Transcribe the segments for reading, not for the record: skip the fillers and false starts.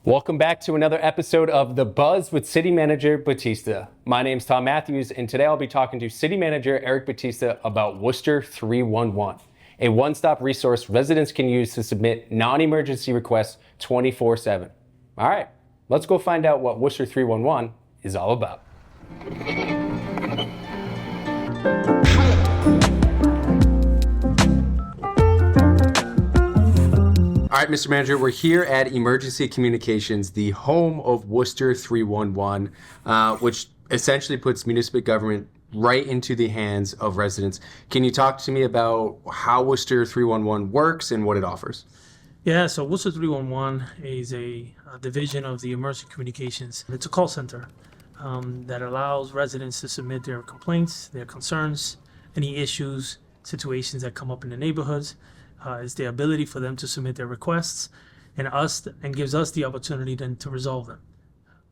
Welcome back to another episode of The Buzz with City Manager Batista. My name's Tom Matthews, and today I'll be talking to City Manager Eric Batista about Worcester 311, a one-stop resource residents can use to submit non-emergency requests 24/7. All right, let's go find out what Worcester 311 is all about. All right, Mr. Manager, we're here at Emergency Communications, the home of Worcester 311, which essentially puts municipal government right into the hands of residents. Can you talk to me about how Worcester 311 works and what it offers? Yeah, so Worcester 311 is a division of the Emergency Communications. It's a call center that allows residents to submit their complaints, their concerns, any issues, situations that come up in the neighborhoods. Is the ability for them to submit their requests and gives us the opportunity then to resolve them,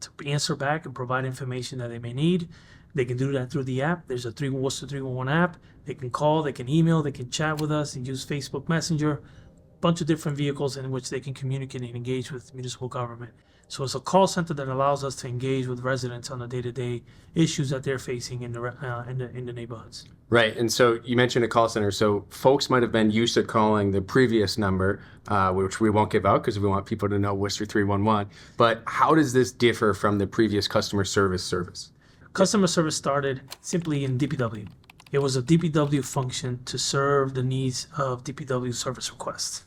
to answer back and provide information that they may need. They can do that through the app. There's a Worcester 311 app. They can call, they can email, they can chat with us and use Facebook Messenger, a bunch of different vehicles in which they can communicate and engage with municipal government. So it's a call center that allows us to engage with residents on the day-to-day issues that they're facing in the neighborhoods. Right, and so you mentioned a call center. So folks might have been used to calling the previous number, which we won't give out because we want people to know Worcester 311. But how does this differ from the previous customer service? Customer service started simply in DPW. It was a DPW function to serve the needs of DPW service requests.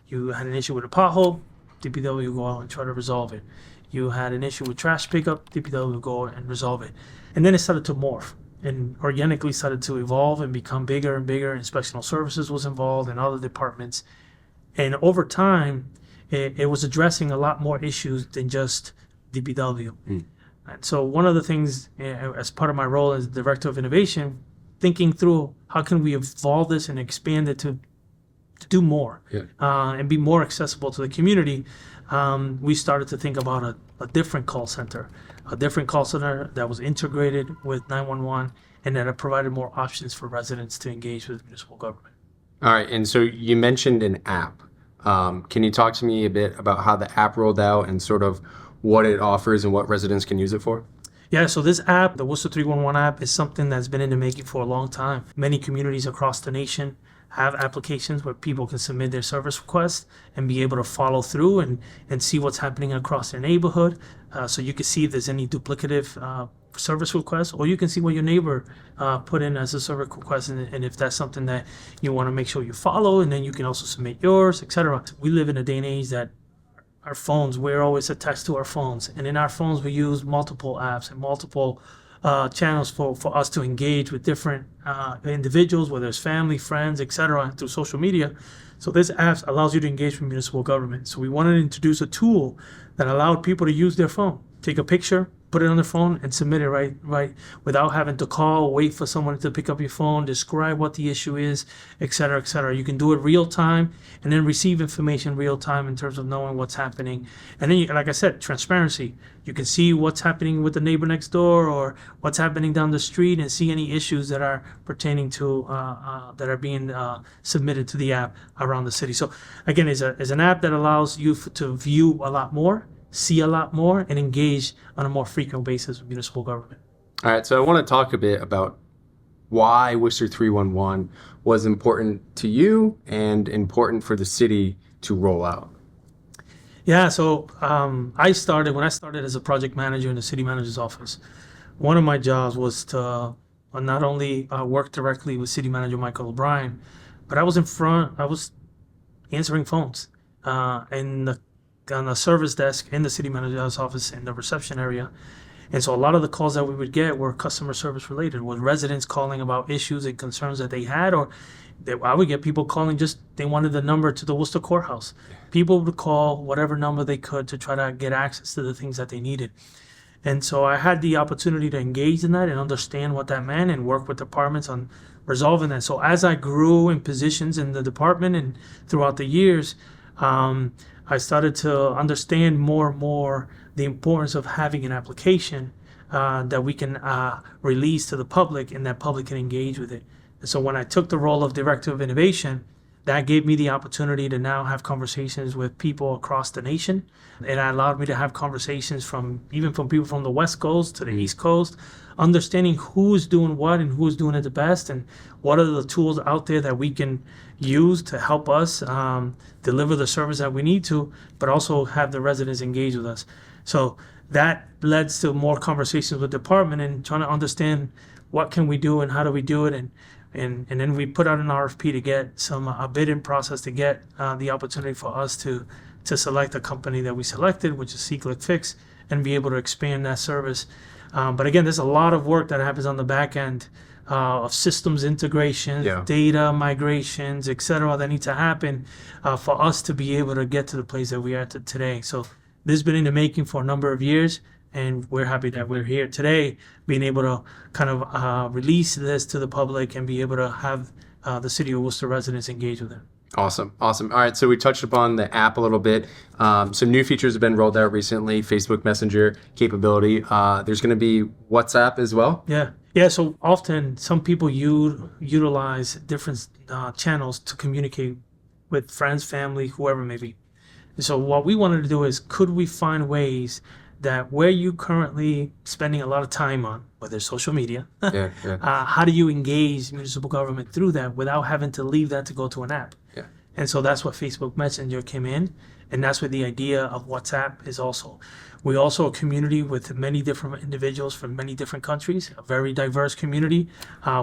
You had an issue with a pothole, DPW would go out and try to resolve it. You had an issue with trash pickup, DPW would go out and resolve it. And then it started to morph and organically started to evolve and become bigger and bigger. Inspectional services was involved and other departments. And over time, it was addressing a lot more issues than just DPW. And so one of the things, as part of my role as Director of Innovation, thinking through how can we evolve this and expand it to do more and be more accessible to the community, we started to think about a different call center that was integrated with 911 and that provided more options for residents to engage with municipal government. All right, and so you mentioned an app. Can you talk to me a bit about how the app rolled out and sort of what it offers and what residents can use it for? Yeah, so this app, the Worcester 311 app, is something that's been in the making for a long time. Many communities across the nation have applications where people can submit their service requests and be able to follow through and see what's happening across their neighborhood. So you can see if there's any duplicative service requests, or you can see what your neighbor put in as a service request, and if that's something that you want to make sure you follow, and then you can also submit yours, etc. We live in a day and age that our phones, we're always attached to our phones, and in our phones we use multiple apps and multiple channels for us to engage with different individuals, whether it's family, friends, etc., through social media. So this app allows you to engage with municipal government. So we wanted to introduce a tool that allowed people to use their phone, take a picture, put it on their phone, and submit it right without having to call, wait for someone to pick up your phone, describe what the issue is, etc., etc. You can do it real time and then receive information real time in terms of knowing what's happening. And then, like I said, transparency. You can see what's happening with the neighbor next door or what's happening down the street and see any issues that are pertaining to that are being submitted to the app around the city. So again, it's an app that allows you to view a lot more, see a lot more, and engage on a more frequent basis with municipal government. All right, so I want to talk a bit about why Worcester 311 was important to you and important for the city to roll out. Yeah, so when I started as a project manager in the city manager's office, one of my jobs was to not only work directly with city manager Michael O'Brien, but I was answering phones on the service desk in the city manager's office in the reception area. And so a lot of the calls that we would get were customer service related, with residents calling about issues and concerns that they had, or I would get people calling they wanted the number to the Worcester courthouse. People would call whatever number they could to try to get access to the things that they needed. And so I had the opportunity to engage in that and understand what that meant and work with departments on resolving that. So as I grew in positions in the department and throughout the years, I started to understand more and more the importance of having an application that we can release to the public and that public can engage with it. And so when I took the role of Director of Innovation, That gave me the opportunity to now have conversations with people across the nation. It allowed me to have conversations from people from the West Coast to the East Coast, understanding who's doing what and who's doing it the best, and what are the tools out there that we can use to help us deliver the service that we need to, but also have the residents engage with us. So that led to more conversations with the department and trying to understand what can we do and how do we do it, and then we put out an RFP to get a bidding process to get the opportunity for us to select a company that we selected, which is SeeClickFix, and be able to expand that service. But again, there's a lot of work that happens on the back end of systems integration, data migrations, et cetera, that need to happen for us to be able to get to the place that we are today. So this has been in the making for a number of years, and we're happy that we're here today, being able to kind of release this to the public and be able to have the City of Worcester residents engage with it. Awesome. All right, so we touched upon the app a little bit. Some new features have been rolled out recently, Facebook Messenger capability. There's going to be WhatsApp as well. Yeah, so often some people utilize different channels to communicate with friends, family, whoever it may be. And so what we wanted to do is, could we find ways that where you currently spending a lot of time on, whether it's social media, how do you engage municipal government through that without having to leave that to go to an app? And so that's what Facebook Messenger came in, and that's what the idea of WhatsApp is also. We also a community with many different individuals from many different countries, a very diverse community.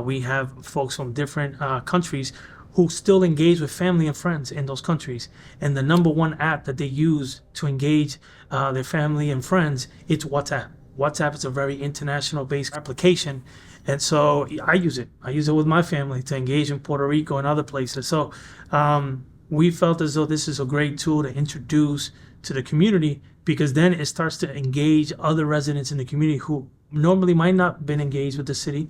We have folks from different countries who still engage with family and friends in those countries. And the number one app that they use to engage their family and friends, it's WhatsApp. WhatsApp is a very international based application. And so I use it. I use it with my family to engage in Puerto Rico and other places. So we felt as though this is a great tool to introduce to the community, because then it starts to engage other residents in the community who normally might not have been engaged with the city,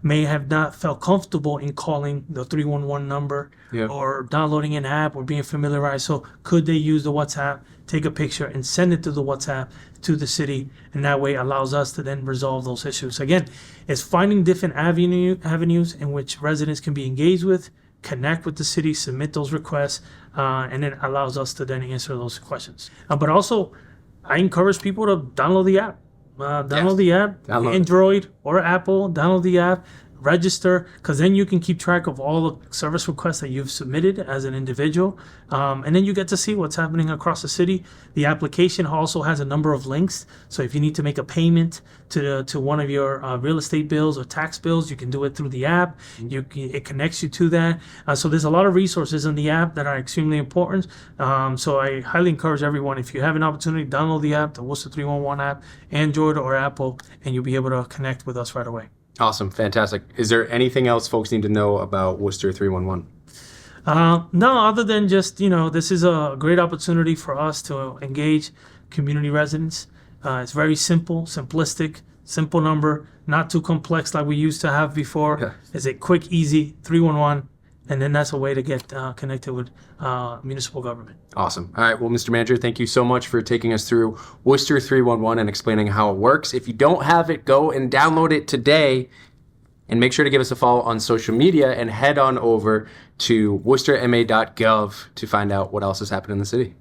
may have not felt comfortable in calling the 311 number or downloading an app or being familiarized. So could they use the WhatsApp, take a picture and send it to the WhatsApp to the city, and that way allows us to then resolve those issues. Again, it's finding different avenues in which residents can be engaged with, connect with the city, submit those requests, and it allows us to then answer those questions. But also, I encourage people to download the app. Download the app, Android or Apple, download the app, register, because then you can keep track of all the service requests that you've submitted as an individual, and then you get to see what's happening across the city. The application also has a number of links, so if you need to make a payment to one of your real estate bills or tax bills, you can do it through the app. It connects you to that. So there's a lot of resources in the app that are extremely important. So I highly encourage everyone, if you have an opportunity, download the app, the Worcester 311 app, Android or Apple, and you'll be able to connect with us right away. Awesome. Fantastic. Is there anything else folks need to know about Worcester 311? No, other than just, this is a great opportunity for us to engage community residents. It's very simple, simplistic, simple number, not too complex like we used to have before. It's a quick, easy 311, and then that's a way to get connected with municipal government. Awesome. All right. Well, Mr. Manager, thank you so much for taking us through Worcester 311 and explaining how it works. If you don't have it, go and download it today, and make sure to give us a follow on social media and head on over to worcesterma.gov to find out what else is happening in the city.